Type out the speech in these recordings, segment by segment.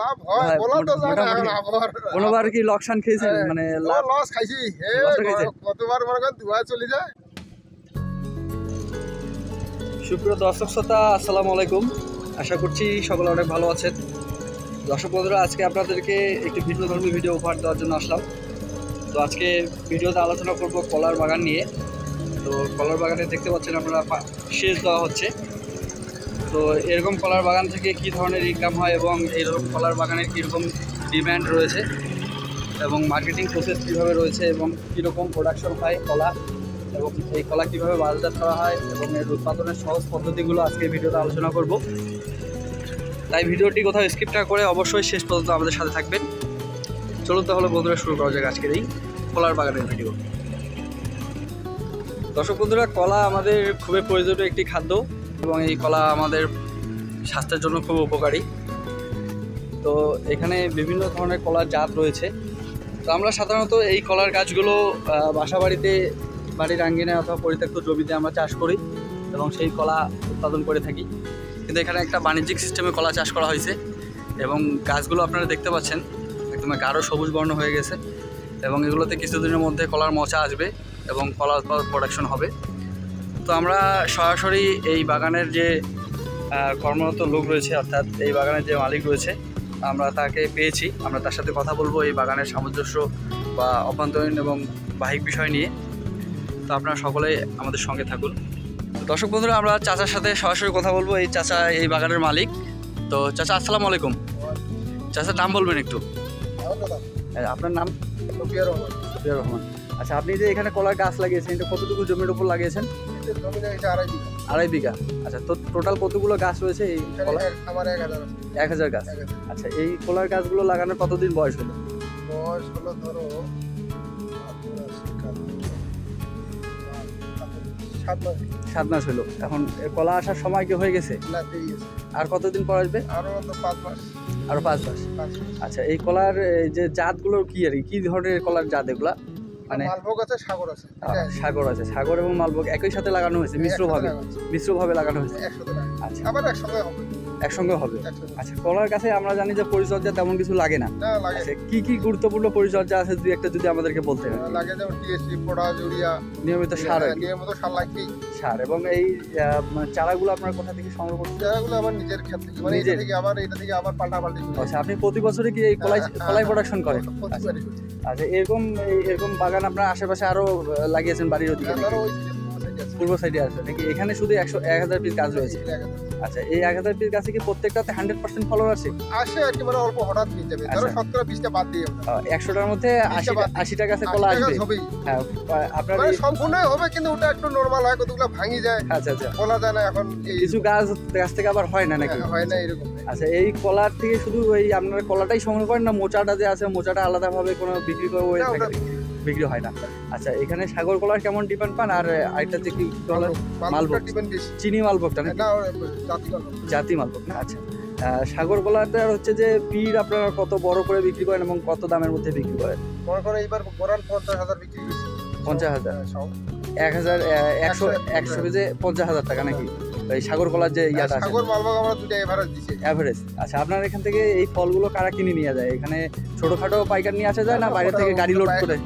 লাভ হয় বলা তো যায় না এখন আবার কোনোবার কি লোকসান খেয়েছেন মানে লস খাইছি কতবার মনে করেন দুয়া চলে যায়। সুপ্রিয় দর্শক শ্রোতা আসসালামু আলাইকুম, আশা করছি সকলে অনেক ভালো আছেন। দর্শক বন্ধুরা, আজকে আপনাদেরকে একটি ভিন্নধর্মী ভিডিও উপহার দেওয়ার জন্য আসলাম। তো আজকে ভিডিওতে আলোচনা করব কলার বাগান নিয়ে। তো কলার বাগানে দেখতে পাচ্ছেন আপনারা সেচ দেওয়া হচ্ছে। তো এরকম কলার বাগান থেকে কী ধরনের ইনকাম হয় এবং এইরকম কলার বাগানের কীরকম ডিম্যান্ড রয়েছে এবং মার্কেটিং প্রসেস কীভাবে রয়েছে এবং কীরকম প্রোডাকশন হয় কলা এবং এই কলা কীভাবে বাজারজাত করা হয় এবং এর উৎপাদনের সহজ পদ্ধতিগুলো আজকে ভিডিওতে আলোচনা করব। তাই ভিডিওটি কোথাও স্কিপ না করে অবশ্যই শেষ পর্যন্ত আমাদের সাথে থাকবেন। চলুন তাহলে বন্ধুরা শুরু করা যাক আজকের এই কলার বাগানের ভিডিও। দর্শক বন্ধুরা, কলা আমাদের খুবই প্রয়োজনীয় একটি খাদ্য এবং এই কলা আমাদের স্বাস্থ্যের জন্য খুব উপকারী। তো এখানে বিভিন্ন ধরনের কলার জাত রয়েছে। তো আমরা সাধারণত এই কলার গাছগুলো বাড়ির আঙ্গিনায় অথবা পরিত্যক্ত জমিতে আমরা চাষ করি এবং সেই কলা উৎপাদন করে থাকি। কিন্তু এখানে একটা বাণিজ্যিক সিস্টেমে কলা চাষ করা হয়েছে এবং গাছগুলো আপনারা দেখতে পাচ্ছেন একদম গাঢ় সবুজ বর্ণ হয়ে গেছে এবং এগুলোতে কিছুদিনের মধ্যে কলার মোচা আসবে এবং কলা প্রোডাকশন হবে। তো আমরা সরাসরি এই বাগানের যে কর্মরত লোক রয়েছে, অর্থাৎ এই বাগানের যে মালিক রয়েছে, আমরা তাকে পেয়েছি। আমরা তার সাথে কথা বলবো এই বাগানের সামঞ্জস্য বা অভ্যন্তরীণ এবং বাহ্যিক বিষয় নিয়ে। তো আপনারা সকলেই আমাদের সঙ্গে থাকুন। তো দর্শক বন্ধুরা, আমরা চাচার সাথে সরাসরি কথা বলবো। এই চাচা এই বাগানের মালিক। তো চাচা আসসালামু আলাইকুম। চাচার নাম বলবেন একটু? আপনার নাম? রফিয়া রহমান। আচ্ছা, আপনি যে এখানে কলার গাছ লাগিয়েছেন, এটা কতটুকু জমির উপর লাগিয়েছেন? 2.5 বিঘা। আচ্ছা, তো টোটাল কতগুলো গাছ রয়েছে এই কলার? আমার 1000 গাছ। আচ্ছা, এই কলার গাছগুলো লাগানোর কতদিন বয়স হলো? ধরো 7 মাস হলো। এখন কলা আসার সময় কি হয়ে গেছে? আর কতদিন পর আসবে? আরো 5 মাস। আরো 5 মাস। আচ্ছা, এই কলার যে জাতগুলো কি ধরনের কলার জাত এগুলা? মানে মালভোগ আছে, সাগর আছে। সাগর আছে, সাগর এবং মালভোগ একই সাথে লাগানো হয়েছে, মিশ্রভাবে লাগানো হয়েছে। আচ্ছা, আবার একসঙ্গে হবে। আচ্ছা, কলার গাছে আমরা জানি যে পরিচর্যা তেমন কিছু লাগে না। আচ্ছা, কি গুরুত্বপূর্ণ পরিচর্যা আছে যদি আমাদেরকে বলতে হয়? লাগে যেমন টিএসপি, পটাশ, ইউরিয়া, নিয়মিত সার লাগবেই। সার এবং এই চারাগুলো আপনার কোথা থেকে সংগ্রহ করছেন? চারাগুলো আমার নিজের ক্ষেত থেকে, মানে এটা থেকে আবার পাল্টাপাল্টি। আচ্ছা, আপনি প্রতি বছরে কি এই কলাই প্রোডাকশন করেন? আচ্ছা, এরকম বাগান আপনার আশেপাশে আরো লাগিয়েছেন বাড়ির ওদিকে? পূর্ব সাইডে আছে নাকি? এখানে শুধু 1000 পিস গাছ রয়েছে। আচ্ছা, এই 1000 পিস গাছে কি প্রত্যেকটাতে 100% ফলন আসে? আর কি, মানে অল্প হঠাৎ নিয়ে যাবে। ধরো 17-20টা বাদ দিয়ে 100টার মধ্যে 80টা গাছে কলা আসবে। হ্যাঁ, আপনার সম্পূর্ণই হবে, কিন্তু ওটা একটু নরমাল হয়, কতগুলো ভাঙি যায়। আচ্ছা, বলা যায় না। এখন কিছু গাছ থেকে আবার হয় না নাকি? হয় না এরকম। আচ্ছা, এই কলার থেকে শুধু এই আপনারা কলাটাই সংগ্রহ করেন না মোচাটা যে আছে মোচাটা আলাদাভাবে কোনো বিক্রি করে বিক্রি হয় না? আচ্ছা, এখানে সাগর কলার কেমন ডিমান্ড পান? আর আরেকটা যে কি মালভোগ, চিনি মালভোগটা না জাতি মালভোগ না? আচ্ছা, সাগর কলাটা হচ্ছে যে পিড় আপনারা কত বড় করে বিক্রি করেন এবং কত দামের মধ্যে বিক্রি করেন? মনে করো এইবার বড়াল 50,000 বিক্রি হয়েছে। 50,000? 100 কেজি 50,000 টাকা নাকি? এই সাগর কলার যে ইয়াটা আছে, সাগর মালভোগ আমরা দুটো এভারেজ। আচ্ছা, আপনার এখান থেকে এই ফলগুলো কারা কিনে নিয়ে যায়? এখানে ছোটখাটো পাইকার নিয়ে আসা যায় না বাইরে থেকে গাড়ি লোড করে?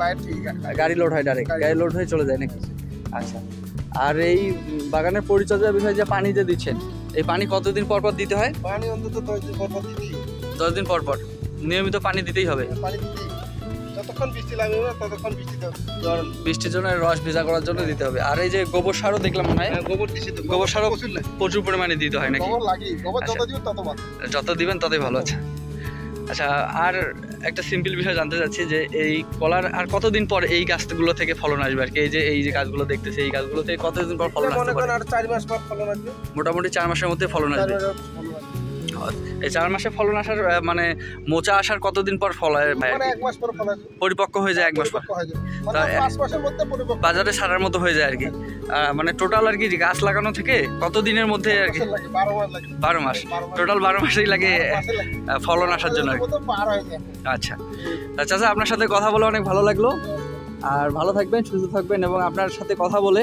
গাড়ি লোড হয়, ডাইরেক্ট গাড়ি লোড হয়ে চলে যায় নাকি? আচ্ছা, আর এই বাগানের পরিচর্যার বিষয়ে যে পানি যে দিচ্ছেন, এই পানি কতদিন পর পর দিতে হয়? পানি অন্তত 10 দিন পর পর দিতেই। 10 দিন পর পর নিয়মিত পানি দিতেই হবে? যতক্ষণ বৃষ্টি লাগবে না ততক্ষণ বৃষ্টির জন্য রস ভেজা করার জন্য দিতে হবে। আর এই যে গোবর সারও দেখলাম মনে হয়? গোবর সারও প্রচুর পরিমাণে দিতে হয় নাকি? যত দিবেন ততই ভালো। আচ্ছা, আর একটা সিম্পল বিষয় জানতে চাচ্ছি যে এই কলার আর কতদিন পর এই গাছগুলো থেকে ফলন আসবে আর কি? এই যে গাছগুলো দেখতেছে, এই গাছগুলো থেকে কতদিন পর ফলন আসবে? 4 মাস পর ফলন আসবে। মোটামুটি 4 মাসের মধ্যে ফলন আসবে। এই 4 মাসে ফলন আসার মানে মোচা আসার কতদিন পর ফল হয়? 1 মাস পর ফল আসবে। পরিপক্ক হয়ে যায় 1 মাস পর? 5 মাসের মধ্যে পরিপক্ক, বাজারে ছাড়ার মতো হয়ে যায় আর কি। মানে টোটাল আর কি গাছ লাগানো থেকে কত দিনের মধ্যে আর কি? 12 মাস। টোটাল 12 মাসেই লাগে ফলন আসার জন্য আর কি। আচ্ছা, চাচা, আপনার সাথে কথা বলে অনেক ভালো লাগলো। আর ভালো থাকবেন, সুস্থ থাকবেন এবং আপনার সাথে কথা বলে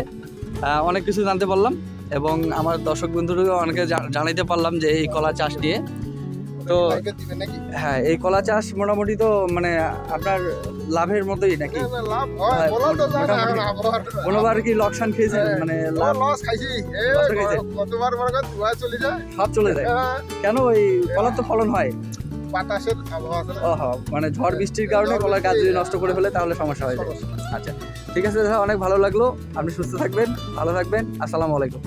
অনেক কিছু জানতে পারলাম এবং আমার দর্শক বন্ধুদেরও অনেকে জানাইতে পারলাম যে এই কলা চাষ নিয়ে। তো লাইকে দিবেন নাকি? হ্যাঁ, এই কলা চাষ মোটামুটি তো মানে আপনার লাভের মতোই নাকি? না, লাভ হয়, হ্যাঁ, বলা তো যায় না, মোটামুটি। এখন আবহাওয়ার। কোনোবার কি লোকসান খেয়েছেন? হ্যাঁ, মানে ও লাভ লস খাইছি। লস খাইছে? কতবার মনে করেন ধোঁয়া চলে যায়। সব চলে যায়? হ্যাঁ, কেন? ওই কলার তো ফলন হয়। বাতাসের আবহাওয়া আছে না? ওহো, মানে ঝড় বৃষ্টির কারণে কলার গাছ যদি নষ্ট করে ফেলে তাহলে সমস্যা হয়ে যায়। সমস্যা। আচ্ছা, ঠিক আছে দাদা, অনেক ভালো লাগলো। আপনি সুস্থ থাকবেন, ভালো থাকবেন। আসসালামু আলাইকুম।